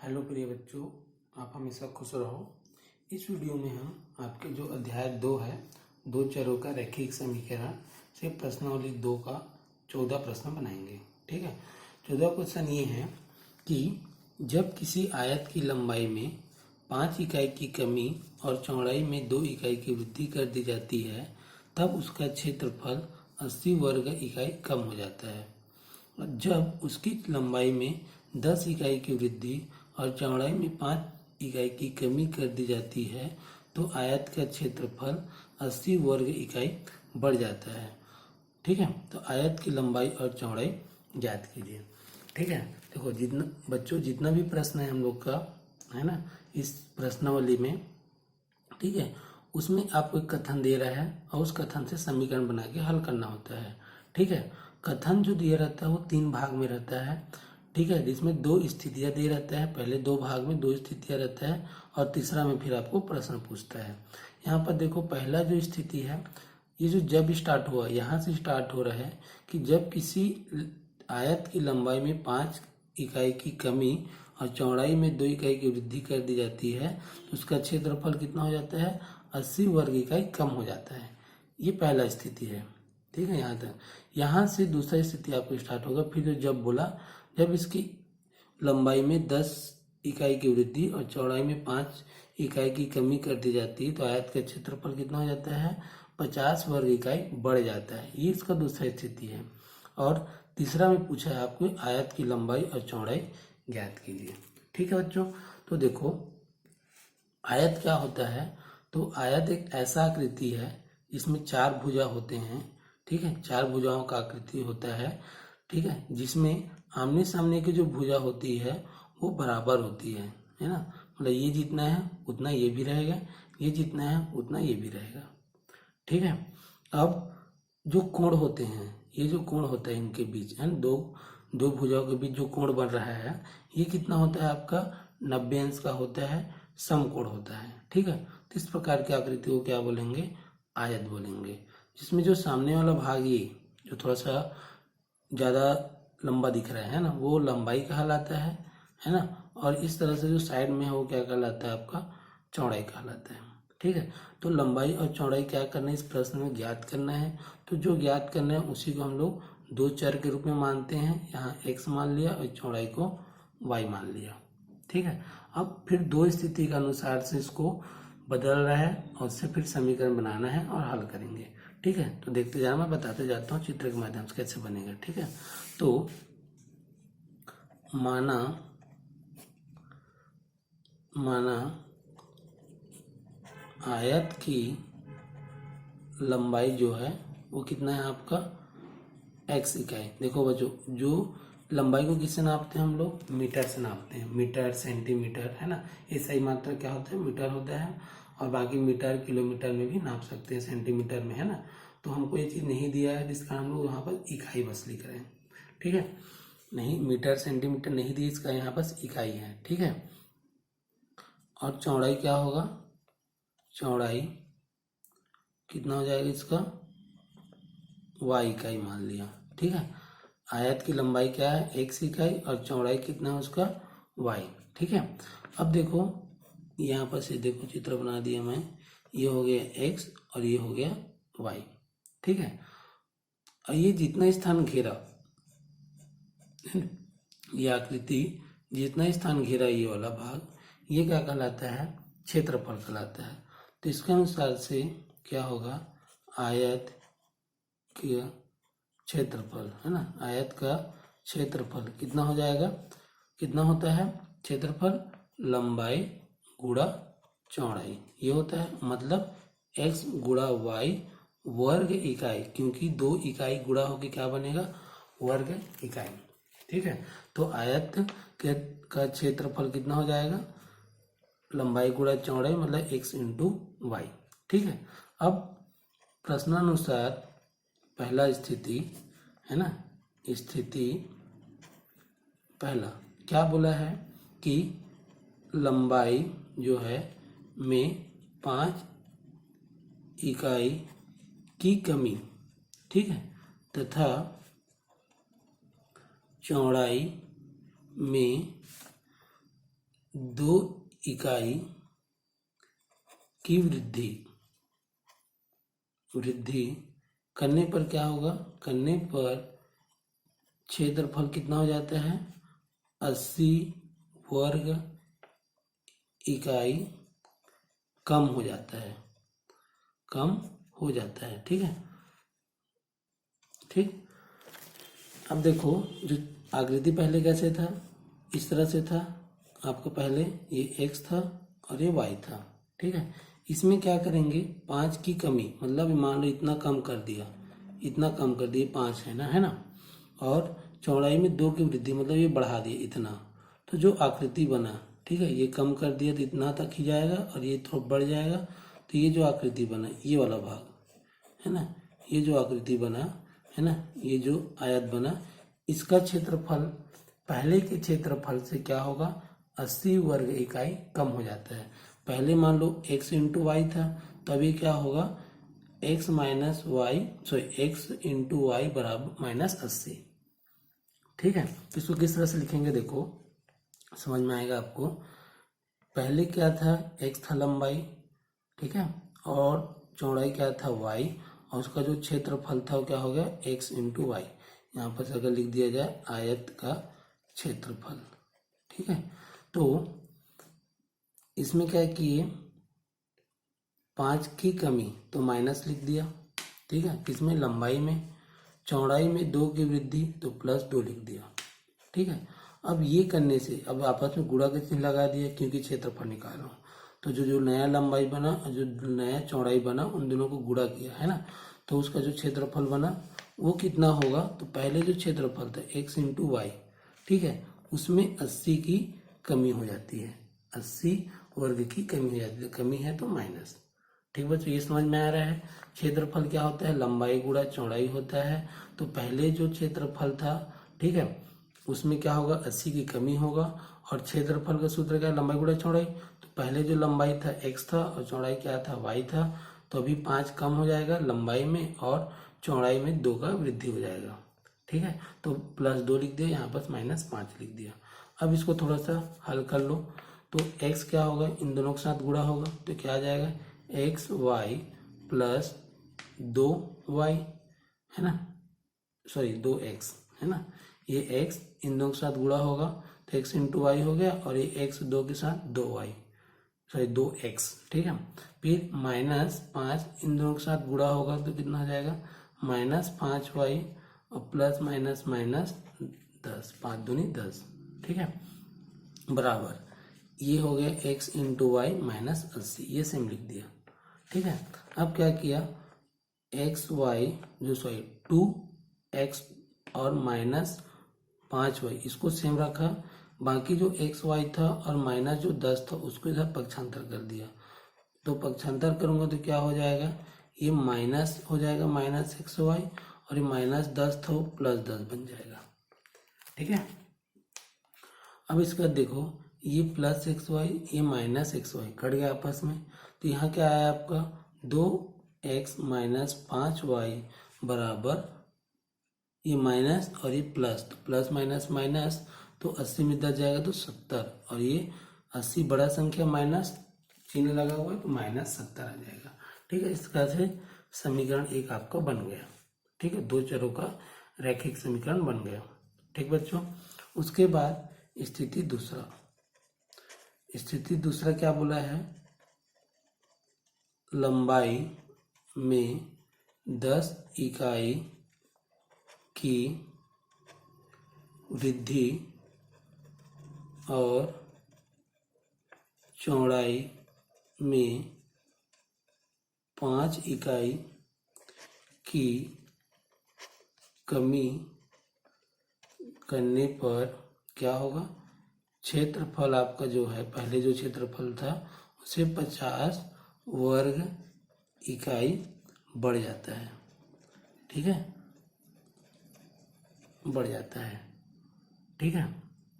Hello प्रिय बच्चों, आप हमेशा खुश रहो। इस वीडियो में हम आपके जो अध्याय 2 है, दो चरों का रैखिक समीकरण से प्रश्नावली 2 का 14 प्रश्न बनाएंगे। ठीक है। 14 क्वेश्चन ये है कि जब किसी आयत की लंबाई में 5 इकाई की कमी और चौड़ाई में 2 इकाई की वृद्धि कर दी जाती है, तब उसका क्षेत्रफल 80 वर्ग इकाई कम हो जाता है। जब उसकी लंबाई में 10 इकाई की वृद्धि और चौड़ाई में 5 इकाई की कमी कर दी जाती है, तो आयत का क्षेत्रफल 80 वर्ग इकाई बढ़ जाता है। ठीक है। तो आयत की लंबाई और चौड़ाई ज्ञात कीजिए। ठीक है। देखो, जितना भी प्रश्न है हम लोग का, है ना, इस प्रश्नावली में, ठीक है, उसमें आपको एक कथन दे रहा है और उस कथन से समीकरण बना के हल करना होता है। ठीक है। कथन जो दिया रहता है वो 3 भाग में रहता है। ठीक है, जिसमें 2 स्थितियां दे रहता है। पहले 2 भाग में 2 स्थितियां रहता है और तीसरा में फिर आपको प्रश्न पूछता है। यहाँ पर देखो, पहला जो स्थिति है, ये जो जब स्टार्ट हुआ, यहाँ से स्टार्ट हो रहा है कि जब किसी आयत की लंबाई में 5 इकाई की कमी और चौड़ाई में 2 इकाई की वृद्धि कर दी जाती है, तो उसका क्षेत्रफल कितना हो जाता है? 80 वर्ग इकाई कम हो जाता है। ये पहला स्थिति है। ठीक है, यहाँ तक। यहाँ से दूसरा स्थिति आपको स्टार्ट होगा। फिर जो जब बोला, जब इसकी लंबाई में 10 इकाई की वृद्धि और चौड़ाई में 5 इकाई की कमी कर दी जाती है, तो आयत का क्षेत्रफल कितना हो जाता है? 50 वर्ग इकाई बढ़ जाता है। ये इसका दूसरा स्थिति है। और तीसरा में पूछा है आपको आयत की लंबाई और चौड़ाई ज्ञात कीजिए। ठीक है बच्चों, तो देखो, आयत क्या होता है? तो आयत एक ऐसा आकृति है जिसमें 4 भुजा होते हैं। ठीक है, 4 भुजाओं का आकृति होता है। ठीक है, जिसमें आमने सामने की जो भुजा होती है वो बराबर होती है ना। मतलब ये जितना है उतना ये भी रहेगा, ये जितना है उतना ये भी रहेगा। ठीक है। अब जो कोण होते हैं, ये जो कोण होता है इनके बीच, है दो भुजाओं के बीच जो कोण बन रहा है, ये कितना होता है आपका? 90 अंश का होता है, समकोण होता है। ठीक है। तो इस प्रकार की आकृति को क्या बोलेंगे? आयत बोलेंगे। जिसमें जो सामने वाला भाग, ये जो थोड़ा सा ज्यादा लंबा दिख रहा है ना, वो लंबाई कहलाता है ना। और इस तरह से जो साइड में है वो क्या कहलाता है? आपका चौड़ाई कहलाता है। ठीक है। तो लंबाई और चौड़ाई क्या करना है? इस प्रश्न में ज्ञात करना है। तो जो ज्ञात करना है उसी को हम लोग 2 चर के रूप में मानते हैं। यहाँ x मान लिया और चौड़ाई को y मान लिया। ठीक है। अब फिर 2 स्थिति के अनुसार से इसको बदल रहा है और उससे फिर समीकरण बनाना है और हल करेंगे। ठीक है। तो देखते जाना, मैं बताते जाता हूँ चित्र के माध्यम से कैसे बनेगा। ठीक है। तो माना आयत की लंबाई जो है वो कितना है आपका? x इकाई। देखो बच्चों, जो लंबाई को किससे नापते हैं हम लोग? मीटर से नापते हैं। मीटर, सेंटीमीटर, है ना। ये सही मात्रा क्या होता है? मीटर होता है। और बाकी मीटर, किलोमीटर में भी नाप सकते हैं, सेंटीमीटर में, है ना। तो हमको ये चीज़ नहीं दिया है, जिसका हम लोग यहाँ पर इकाई बस लिख रहे हैं। ठीक है। नहीं, मीटर सेंटीमीटर नहीं दी, इसका यहाँ बस इकाई है। ठीक है। और चौड़ाई क्या होगा? चौड़ाई कितना हो जाएगा इसका? y इकाई मान लिया। ठीक है। आयत की लंबाई क्या है? x इकाई और चौड़ाई कितना है उसका? y। ठीक है। अब देखो, यहाँ पर से देखो, चित्र बना दिया मैं। ये हो गया x और ये हो गया y। ठीक है। और ये जितना स्थान घेरा, ये आकृति जितना स्थान घेरा, ये वाला भाग, ये क्या कहलाता है? क्षेत्रफल कहलाता है। तो इसके अनुसार से क्या होगा? आयत का क्षेत्रफल, है ना, आयत का क्षेत्रफल कितना हो जाएगा? कितना होता है क्षेत्रफल? लंबाई गुणा चौड़ाई, ये होता है। मतलब x गुणा y वर्ग इकाई, क्योंकि 2 इकाई गुणा होके क्या बनेगा? वर्ग इकाई। ठीक है। तो आयत का क्षेत्रफल कितना हो जाएगा? लंबाई गुणा चौड़ाई, मतलब x इंटू वाई। ठीक है। अब प्रश्नानुसार पहला स्थिति, है ना, स्थिति पहला क्या बोला है कि लंबाई जो है में 5 इकाई की कमी, ठीक है, तथा चौड़ाई में 2 इकाई की वृद्धि करने पर क्या होगा? करने पर क्षेत्रफल कितना हो जाता है? 80 वर्ग इकाई कम हो जाता है, ठीक है। ठीक, अब देखो जो आकृति पहले कैसे था, इस तरह से था आपका। पहले ये x था और ये y था, ठीक है। इसमें क्या करेंगे? 5 की कमी, मतलब मान लो इतना कम कर दिया, 5 है ना। और चौड़ाई में 2 की वृद्धि, मतलब ये बढ़ा दिया इतना, तो जो आकृति बना, ठीक है, ये कम कर दिया तो इतना तक ही जाएगा और ये थोड़ा बढ़ जाएगा, तो ये जो आकृति बना, ये वाला भाग है ना, ये जो आकृति बना है ना, ये जो आयत बना, इसका क्षेत्रफल पहले के क्षेत्रफल से क्या होगा? 80 वर्ग इकाई कम हो जाता है। पहले मान लो x इंटू वाई था, तो अभी क्या होगा? x इंटू वाई बराबर -80, ठीक है। तो इसको किस तरह से लिखेंगे देखो, समझ में आएगा आपको। पहले क्या था? x था लंबाई, ठीक है, और चौड़ाई क्या था? y, और उसका जो क्षेत्रफल था वो क्या हो गया? x into y. यहाँ पर अगर लिख दिया जाए आयत का क्षेत्रफल, ठीक है। तो इसमें क्या किए? 5 की कमी, तो माइनस लिख दिया, ठीक है। किसमें? लंबाई में। चौड़ाई में 2 की वृद्धि, तो +2 लिख दिया, ठीक है। अब ये करने से अब आपस में गुणा का चिन्ह लगा दिया, क्योंकि क्षेत्रफल निकाल रहा हूँ। तो जो नया लंबाई बना और जो नया चौड़ाई बना, उन दोनों को गुणा किया है ना, तो उसका जो क्षेत्रफल बना वो कितना होगा? तो पहले जो क्षेत्रफल था x इंटू वाई, ठीक है, उसमें 80 की कमी हो जाती है, 80 वर्ग की कमी हो जाती है। कमी है तो माइनस, ठीक बच्चों, ये समझ में आ रहा है। क्षेत्रफल क्या होता है? लंबाई गुणा चौड़ाई होता है। तो पहले जो क्षेत्रफल था, ठीक है, उसमें क्या होगा? 80 की कमी होगा। और क्षेत्रफल का सूत्र क्या है? लंबाई गुणा चौड़ाई। तो पहले जो लंबाई था x था और चौड़ाई क्या था? y था। तो अभी 5 कम हो जाएगा लंबाई में और चौड़ाई में 2 का वृद्धि हो जाएगा, ठीक है। तो +2 लिख दिया, यहाँ पर -5 लिख दिया। अब इसको थोड़ा सा हल कर लो, तो x क्या होगा? इन दोनों के साथ गुणा होगा, तो क्या आ जाएगा? xy प्लस 2y, है ना, सॉरी 2x, है ना। ये x इन दोनों के साथ गुणा होगा, तो x इंटू वाई हो गया, और ये x 2 के साथ 2y, सॉरी 2x, ठीक है। फिर -5 इन दोनों के साथ गुणा होगा, तो कितना हो जाएगा? -5y और प्लस माइनस माइनस 10, 5 दूनी 10, ठीक है, बराबर ये हो गया x इंटू वाई -80, ये सेम लिख दिया, ठीक है। अब क्या किया? सॉरी 2x और -5y इसको सेम रखा। बाकी जो xy था और माइनस जो 10 था उसको इधर पक्षांतर कर दिया। तो पक्षांतर करूंगा तो क्या हो जाएगा? ये माइनस हो जाएगा -xy, और ये -10 था वो +10 बन जाएगा, ठीक है। अब इसका देखो, ये +xy ये -xy कट गया आपस में, तो यहाँ क्या आया आपका? 2x - 5y बराबर ये माइनस और ये प्लस, तो प्लस माइनस माइनस, तो 80 में 10 जाएगा तो 70, और ये 80 बड़ा संख्या माइनस चिन्ह लगा हुआ है तो -70 आ जाएगा, ठीक है। इस तरह से समीकरण 1 आपका बन गया, ठीक है। 2 चरों का रैखिक समीकरण बन गया, ठीक बच्चों। उसके बाद स्थिति दूसरा क्या बोला है? लंबाई में 10 इकाई की वृद्धि और चौड़ाई में 5 इकाई की कमी करने पर क्या होगा? क्षेत्रफल आपका जो है, पहले जो क्षेत्रफल था उसे 50 वर्ग इकाई बढ़ जाता है, ठीक है, बढ़ जाता है, ठीक है।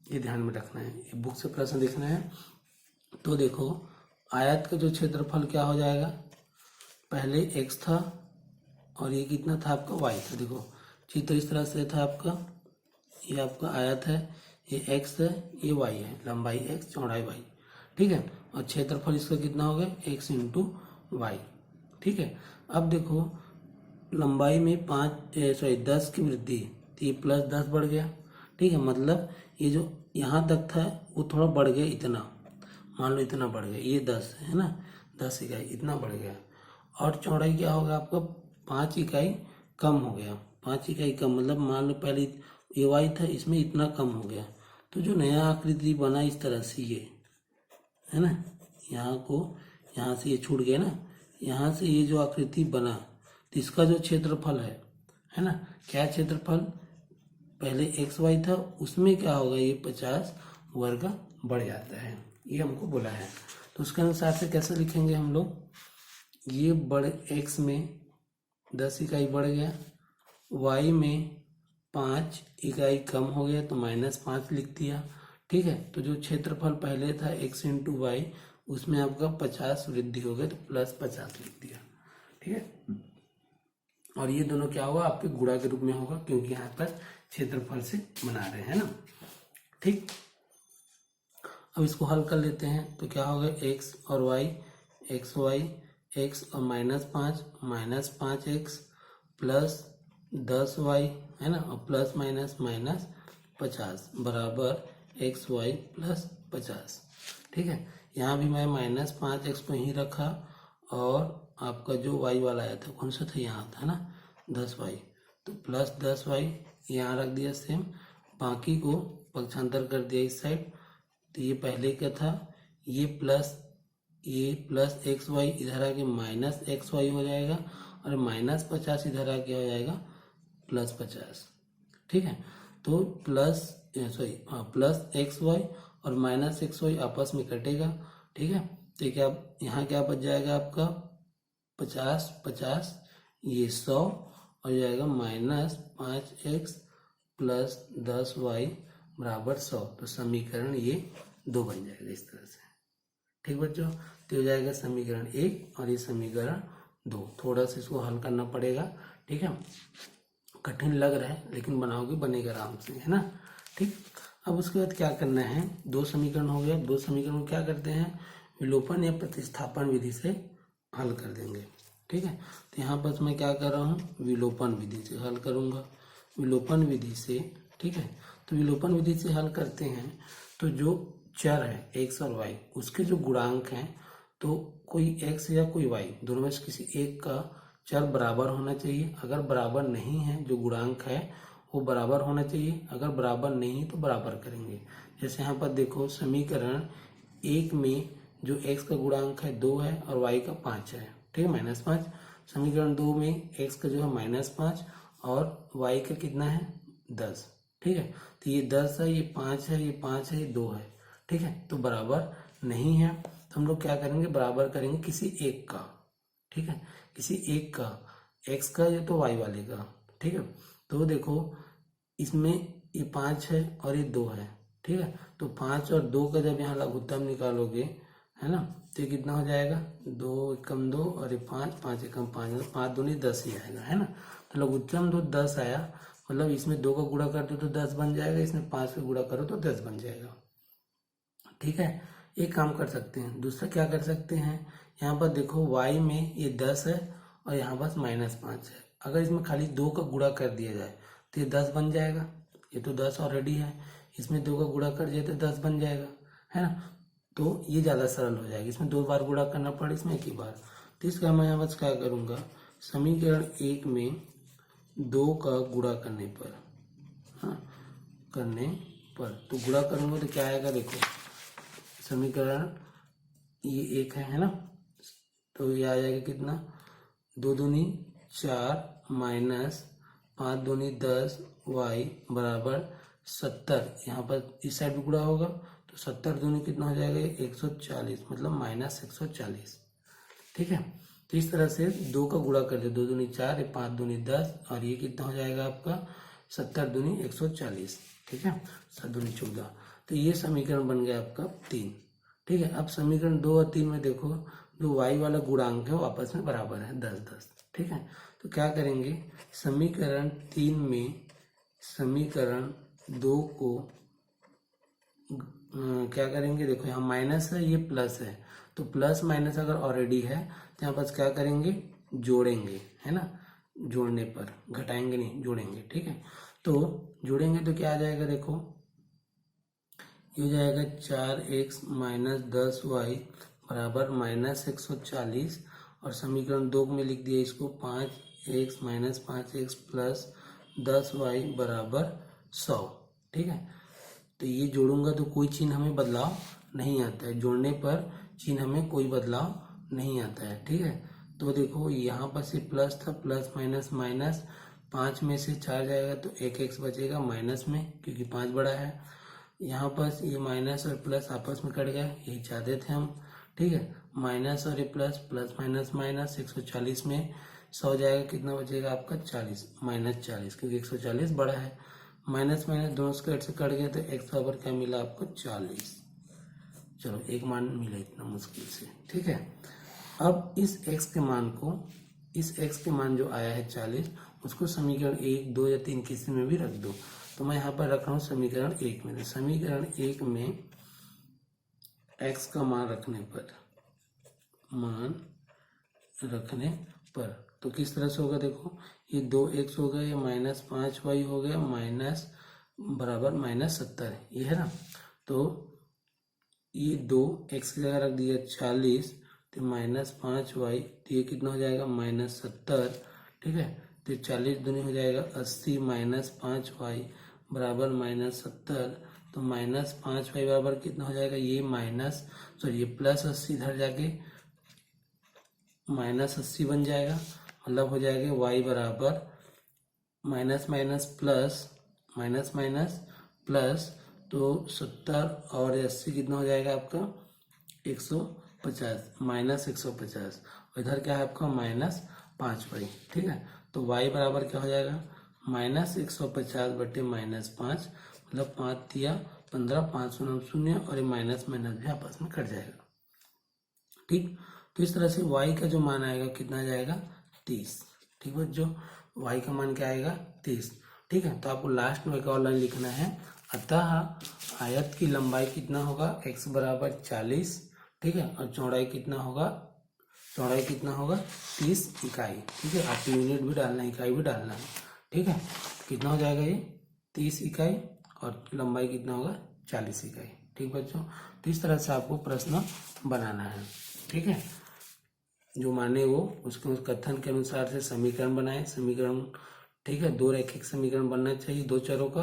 ये ध्यान में रखना है, ये बुक से प्रश्न देखना है। तो देखो, आयत का जो क्षेत्रफल क्या हो जाएगा? पहले x था और ये कितना था आपका? y था। देखो चित्र इस तरह से था आपका, ये आपका आयत है, ये x है, ये y है, लंबाई x चौड़ाई y, ठीक है। और क्षेत्रफल इसका कितना हो गया, x इंटू वाई, ठीक है। अब देखो लंबाई में 10 की वृद्धि, तो ये प्लस 10 बढ़ गया, ठीक है। मतलब ये जो यहाँ तक था वो थोड़ा बढ़ गया, इतना मान लो इतना बढ़ गया, ये 10 है ना, 10 इकाई इतना बढ़ गया। और चौड़ाई क्या होगा आपका, 5 इकाई कम हो गया, 5 इकाई कम, मतलब मान लो पहले ये वाई था, इसमें इतना कम हो गया। तो जो नया आकृति बना इस तरह से, ये है ना, यहाँ से ये छूट गया ना, यहाँ से ये जो आकृति बना, तो इसका जो क्षेत्रफल है ना, क्या क्षेत्रफल, पहले एक्स वाई था, उसमें क्या होगा, ये 50 वर्ग बढ़ जाता है, ये हमको बोला है। तो उसके अनुसार से कैसे लिखेंगे हम लोग, ये एक्स में 10 इकाई बढ़ गया, वाई में 5 इकाई कम हो गया, तो -5 लिख दिया, ठीक है। तो जो क्षेत्रफल पहले था x इंटू वाई, उसमें आपका 50 वृद्धि हो गया, तो +50 लिख दिया, ठीक है। और ये दोनों क्या होगा, आपके गुणा के रूप में होगा, क्योंकि यहाँ पर क्षेत्रफल से बना रहे हैं ना, ठीक। अब इसको हल कर लेते हैं, तो क्या होगा, x और y, x y, x और -5x प्लस 10y, है ना, और प्लस माइनस माइनस 50 बराबर xy प्लस 50, ठीक है। यहाँ भी मैं -5x को ही रखा, और आपका जो y वाला आया था, कौन सा था, यहाँ था ना 10y, तो प्लस 10y यहाँ रख दिया सेम, बाकी को पक्षांतर कर दिया इस साइड, तो ये पहले का था, ये प्लस एक्स वाई इधर आके -xy हो जाएगा, और -50 इधर आके हो जाएगा +50, ठीक है। तो प्लस एक्स वाई और -xy आपस में कटेगा, ठीक है। तो क्या यहाँ क्या बच जाएगा आपका, 50 ये 100 हो जाएगा, -5x प्लस 10y बराबर 100। तो समीकरण ये 2 बन जाएगा इस तरह से, ठीक बच्चों। तो हो जाएगा समीकरण 1 और ये समीकरण 2। थोड़ा सा इसको हल करना पड़ेगा, ठीक है, कठिन लग रहा है, लेकिन बनाओगे बनेगा आराम से, है ना, ठीक। अब उसके बाद क्या करना है, 2 समीकरण हो गया, 2 समीकरण क्या करते हैं, विलोपन या प्रतिस्थापन विधि से हल कर देंगे, ठीक है। तो यहाँ पर मैं क्या कर रहा हूँ, विलोपन विधि से हल करूँगा, विलोपन विधि से, ठीक है। तो विलोपन विधि से हल करते हैं, तो जो चर है x और y, उसके जो गुणांक हैं, तो कोई x या कोई y, दोनों में से किसी एक का चर बराबर होना चाहिए। अगर बराबर नहीं है, जो गुणांक है वो बराबर होना चाहिए, अगर बराबर नहीं तो बराबर करेंगे। जैसे यहाँ पर देखो, समीकरण 1 में जो x का गुणांक है 2 है और y का 5 है, ठीक है, -5। समीकरण 2 में x का जो है -5 और y का कितना है 10, ठीक है। तो ये 10 है, ये 5 है, ये 5 है, ये 2 है, ठीक है। तो बराबर नहीं है, तो हम लोग क्या करेंगे, बराबर करेंगे किसी एक का, ठीक है, किसी एक का, x का या तो y वाले का, ठीक है। तो देखो इसमें ये 5 है और ये 2 है, ठीक है। तो 5 और 2 का जब यहाँ लघुत्तम निकालोगे, है ना, तो ये कितना हो जाएगा, 2 एकम 2 और ये 5 एकम 5, 5 दूनी 10 ही आएगा, है ना। तो लघुत्तम तो 10 आया, मतलब इसमें 2 का गुणा कर दो तो 10 बन जाएगा, इसमें 5 का गुणा करो तो 10 बन जाएगा, ठीक है। एक काम कर सकते हैं, दूसरा क्या कर सकते हैं, यहाँ पर देखो y में ये 10 है और यहाँ बस -5 है। अगर इसमें खाली 2 का गुणा कर दिया जाए तो ये 10 बन जाएगा, ये तो 10 ऑलरेडी है, इसमें 2 का गुणा कर दिया तो 10 बन जाएगा, है ना। तो ये ज़्यादा सरल हो जाएगा, इसमें 2 बार गुणा करना पड़े, इसमें एक ही बार। तो इसका मैं यहाँ बस क्या करूँगा, समीकरण 1 में 2 का गुणा करने पर, हाँ, तो गुणा करूँगा तो क्या आएगा, देखो समीकरण ये 1 है ना, तो ये आ जाएगा कितना, 2 दूनी 4 -5 दूनी 10 y बराबर 70। यहाँ पर इस साइड भी गुणा होगा, तो 70 दूनी कितना हो जाएगा, 140, मतलब -140, ठीक है। तो इस तरह से 2 का गुणा कर दे, 2 दूनी 4, 5 दूनी 10, और ये कितना हो जाएगा आपका 70 दूनी 140, ठीक है, 7 दूनी 14। तो ये समीकरण बन गया आपका 3, ठीक है। अब समीकरण 2 और 3 में देखो, जो y वाला गुणांक है वो आपस में बराबर है 10-10, ठीक है। तो क्या करेंगे, समीकरण 3 में समीकरण 2 को क्या करेंगे, देखो यहाँ माइनस है, ये प्लस है, तो प्लस माइनस अगर ऑलरेडी है तो यहाँ पर क्या करेंगे, जोड़ेंगे, है ना। जोड़ने पर, घटाएंगे नहीं, जोड़ेंगे, ठीक है। तो जोड़ेंगे तो क्या आ जाएगा, देखो ये हो जाएगा 4x माइनस 10y बराबर माइनस 140, और समीकरण 2 में लिख दिया इसको 5x minus 5x plus 10y बराबर 100, ठीक है। तो ये जोड़ूंगा तो कोई चिन्ह हमें बदलाव नहीं आता है, जोड़ने पर चिन्ह में कोई बदलाव नहीं आता है, ठीक है। तो देखो यहाँ पर से प्लस था, प्लस माइनस माइनस, 5 में से 4 जाएगा तो 1x बचेगा माइनस में, क्योंकि 5 बड़ा है। यहाँ पर ये माइनस और प्लस आपस में कट गया, यही चाहते थे हम, ठीक है। माइनस और ये प्लस, प्लस माइनस माइनस, 140 में 100 जाएगा, कितना बचेगा आपका 40, माइनस 40, क्योंकि 140 बड़ा है। माइनस माइनस दोनों स्क्वायर से कट गए तो x बराबर क्या मिला आपको 40। चलो एक मान मिला इतना मुश्किल से, ठीक है। अब इस x के मान को, इस x के मान जो आया है 40, उसको समीकरण 1, 2 या 3 किसी में भी रख दो। तो मैं यहाँ पर रख रहा हूँ समीकरण 1 में। तो समीकरण 1 में x का मान रखने पर तो किस तरह से होगा, देखो ये 2x हो गया, ये माइनस 5y हो गया, माइनस बराबर माइनस 70, ये है ना। तो ये 2x की जगह रख दिया 40, तो माइनस 5y, तो ये कितना हो जाएगा माइनस 70, ठीक है। तो 40 दूनी हो जाएगा 80, माइनस 5y बराबर माइनस 70, तो माइनस 5y बराबर कितना हो जाएगा, ये माइनस ये प्लस 80 इधर जाके माइनस 80 बन जाएगा, मतलब हो जाएगा y बराबर minus minus plus, minus minus plus, तो 70 और 80 कितना हो जाएगा आपका 150, माइनस 150, और इधर क्या है आपका माइनस 5y, ठीक है। तो y बराबर क्या हो जाएगा माइनस 150 बटे माइनस 5, मतलब 5 दिया 15, 5 शून्य, और ये माइनस माइनस भी आपस में कट जाएगा, ठीक। तो इस तरह से y का जो मान आएगा कितना आ जाएगा 30, ठीक है। जो y का मान क्या आएगा 30, ठीक है। तो आपको लास्ट में एक और लाइन लिखना है, अतः आयत की लंबाई कितना होगा x बराबर 40, ठीक है, और चौड़ाई कितना होगा 30 इकाई, ठीक है। आपको यूनिट भी डालना है, इकाई भी डालना है, ठीक है। कितना हो जाएगा ये 30 इकाई, और लंबाई कितना होगा 40 इकाई, ठीक बच्चों। तो इस तरह से आपको प्रश्न बनाना है, ठीक है। जो माने वो उसके उस कथन के अनुसार से समीकरण बनाए, समीकरण, ठीक है। 2 रैखिक समीकरण बनना चाहिए 2 चरों का,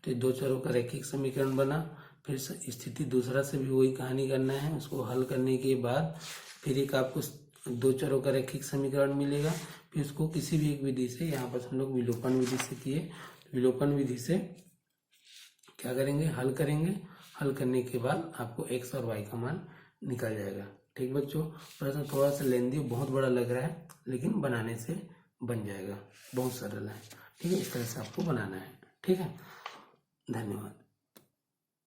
तो 2 चरों का रैखिक समीकरण बना। फिर स्थिति दूसरा से भी वही कहानी करना है, उसको हल करने के बाद फिर एक आपको 2 चरों का रैखिक समीकरण मिलेगा, फिर उसको किसी भी एक विधि से, यहाँ पर हम लोग विलोपन विधि से किए, विलोपन विधि से क्या करेंगे, हल करेंगे। हल करने के बाद आपको x और y का मान निकल जाएगा, ठीक बच्चों। प्रश्न थोड़ा सा लेंदी, बहुत बड़ा लग रहा है, लेकिन बनाने से बन जाएगा, बहुत सरल है, ठीक है। इस तरह से आपको बनाना है, ठीक है। धन्यवाद।